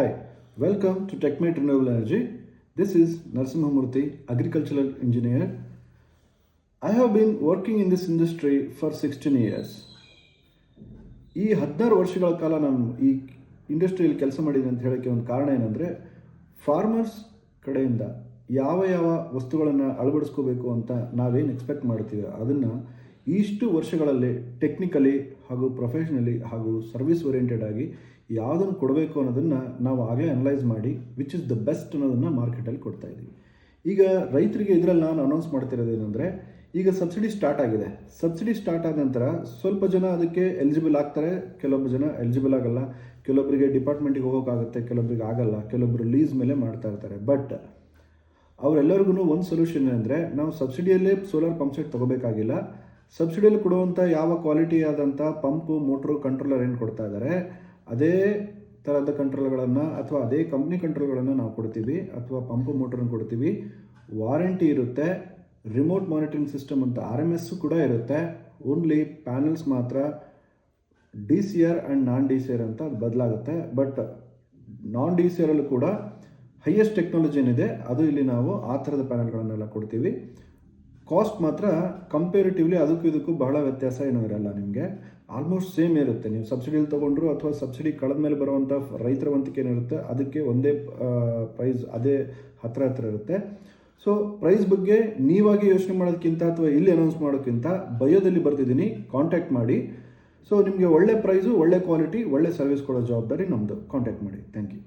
Hi, welcome to TechMate Renewable Energy. This is Narasimhamurthy, agricultural engineer. I have been working in this industry for 16 years. ಈ 16 ವರ್ಷಗಳ ಕಾಲ ನಾನು ಈ ಇಂಡಸ್ಟ್ರಿಯಲ್ಲಿ ಕೆಲಸ ಮಾಡಿದ್ದೀನಿ ಅಂತ ಹೇಳೋಕ್ಕೆ ಒಂದು ಕಾರಣ ಏನಂದರೆ ಫಾರ್ಮರ್ಸ್ ಕಡೆಯಿಂದ ಯಾವ ವಸ್ತುಗಳನ್ನು ಅಳವಡಿಸ್ಕೋಬೇಕು ಅಂತ ನಾವೇನು ಎಕ್ಸ್ಪೆಕ್ಟ್ ಮಾಡ್ತೀವಿ ಅದನ್ನು ಇಷ್ಟು ವರ್ಷಗಳಲ್ಲಿ ಟೆಕ್ನಿಕಲಿ ಹಾಗೂ ಪ್ರೊಫೆಷ್ನಲಿ ಹಾಗೂ ಸರ್ವಿಸ್ ಓರಿಯೆಂಟೆಡ್ ಆಗಿ ಯಾವುದನ್ನು ಕೊಡಬೇಕು ಅನ್ನೋದನ್ನು ನಾವು ಆಗಲೇ ಅನಲೈಸ್ ಮಾಡಿ ವಿಚ್ ಇಸ್ ದ ಬೆಸ್ಟ್ ಅನ್ನೋದನ್ನು ಮಾರ್ಕೆಟಲ್ಲಿ ಕೊಡ್ತಾ ಇದ್ದೀವಿ. ಈಗ ರೈತರಿಗೆ ಇದರಲ್ಲಿ ನಾನು ಅನೌನ್ಸ್ ಮಾಡ್ತಿರೋದು ಏನಂದರೆ, ಈಗ ಸಬ್ಸಿಡಿ ಸ್ಟಾರ್ಟ್ ಆಗಿದೆ. ಸಬ್ಸಿಡಿ ಸ್ಟಾರ್ಟ್ ಆದ ನಂತರ ಸ್ವಲ್ಪ ಜನ ಅದಕ್ಕೆ ಎಲಿಜಿಬಲ್ ಆಗ್ತಾರೆ, ಕೆಲವೊಬ್ಬರು ಜನ ಎಲಿಜಿಬಲ್ ಆಗಲ್ಲ. ಕೆಲವೊಬ್ಬರಿಗೆ ಡಿಪಾರ್ಟ್ಮೆಂಟಿಗೆ ಹೋಗೋಕ್ಕಾಗುತ್ತೆ, ಕೆಲವೊಬ್ಬರಿಗೆ ಆಗಲ್ಲ, ಕೆಲವೊಬ್ಬರು ಲೀಸ್ ಮೇಲೆ ಮಾಡ್ತಾ ಇರ್ತಾರೆ. ಬಟ್ ಅವರೆಲ್ಲರಿಗೂ ಒಂದು ಸೊಲ್ಯೂಷನ್ ಅಂದರೆ, ನಾವು ಸಬ್ಸಿಡಿಯಲ್ಲೇ ಸೋಲಾರ್ ಪಂಪ್ ಸೆಟ್ ತೊಗೋಬೇಕಾಗಿಲ್ಲ. ಸಬ್ಸಿಡಿಯಲ್ಲಿ ಕೊಡುವಂಥ ಯಾವ ಕ್ವಾಲಿಟಿ ಆದಂಥ ಪಂಪು, ಮೋಟ್ರು, ಕಂಟ್ರೋಲರ್ ಏನು ಕೊಡ್ತಾ ಇದ್ದಾರೆ ಅದೇ ಥರದ ಕಂಟ್ರೋಲ್ಗಳನ್ನು ಅಥವಾ ಅದೇ ಕಂಪ್ನಿ ಕಂಟ್ರೋಲ್ಗಳನ್ನು ನಾವು ಕೊಡ್ತೀವಿ, ಅಥವಾ ಪಂಪು ಮೋಟ್ರನ್ನು ಕೊಡ್ತೀವಿ. ವಾರಂಟಿ ಇರುತ್ತೆ, ರಿಮೋಟ್ ಮಾನಿಟರಿಂಗ್ ಸಿಸ್ಟಮ್ ಅಂತ RMS ಕೂಡ ಇರುತ್ತೆ. ಓನ್ಲಿ ಪ್ಯಾನಲ್ಸ್ ಮಾತ್ರ DCR ಆ್ಯಂಡ್ ನಾನ್ DCR ಅಂತ ಅದು ಬದಲಾಗುತ್ತೆ. ಬಟ್ ನಾನ್ DCRಲ್ಲೂ ಕೂಡ ಹೈಯೆಸ್ಟ್ ಟೆಕ್ನಾಲಜಿ ಏನಿದೆ ಅದು ಇಲ್ಲಿ ನಾವು ಆ ಥರದ ಪ್ಯಾನಲ್ಗಳನ್ನೆಲ್ಲ ಕೊಡ್ತೀವಿ. ಕಾಸ್ಟ್ ಮಾತ್ರ ಕಂಪೇರಿಟಿವ್ಲಿ ಅದಕ್ಕೂ ಇದಕ್ಕೂ ಬಹಳ ವ್ಯತ್ಯಾಸ ಏನೂ ಇರಲ್ಲ. ನಿಮಗೆ ಆಲ್ಮೋಸ್ಟ್ ಸೇಮ್ ಇರುತ್ತೆ. ನೀವು ಸಬ್ಸಿಡಿಯಲ್ಲಿ ತೊಗೊಂಡ್ರು ಅಥವಾ ಸಬ್ಸಿಡಿ ಕಳೆದ ಮೇಲೆ ಬರುವಂಥ ರೈತರ ವಂತಿಕೆ ಏನಿರುತ್ತೆ ಅದಕ್ಕೆ ಒಂದೇ ಪ್ರೈಸ್, ಅದೇ ಹತ್ರ ಇರುತ್ತೆ. ಸೊ ಪ್ರೈಸ್ ಬಗ್ಗೆ ನೀವಾಗಿ ಯೋಚನೆ ಮಾಡೋದಕ್ಕಿಂತ ಅಥವಾ ಇಲ್ಲಿ ಅನೌನ್ಸ್ ಮಾಡೋಕ್ಕಿಂತ ಬಯೋದಲ್ಲಿ ಬರ್ತಿದ್ದೀನಿ, ಕಾಂಟ್ಯಾಕ್ಟ್ ಮಾಡಿ. ಸೊ ನಿಮಗೆ ಒಳ್ಳೆ ಪ್ರೈಸು, ಒಳ್ಳೆ ಕ್ವಾಲಿಟಿ, ಒಳ್ಳೆ ಸರ್ವಿಸ್ ಕೊಡೋ ಜವಾಬ್ದಾರಿ ನಮ್ಮದು. ಕಾಂಟ್ಯಾಕ್ಟ್ ಮಾಡಿ. Thank you.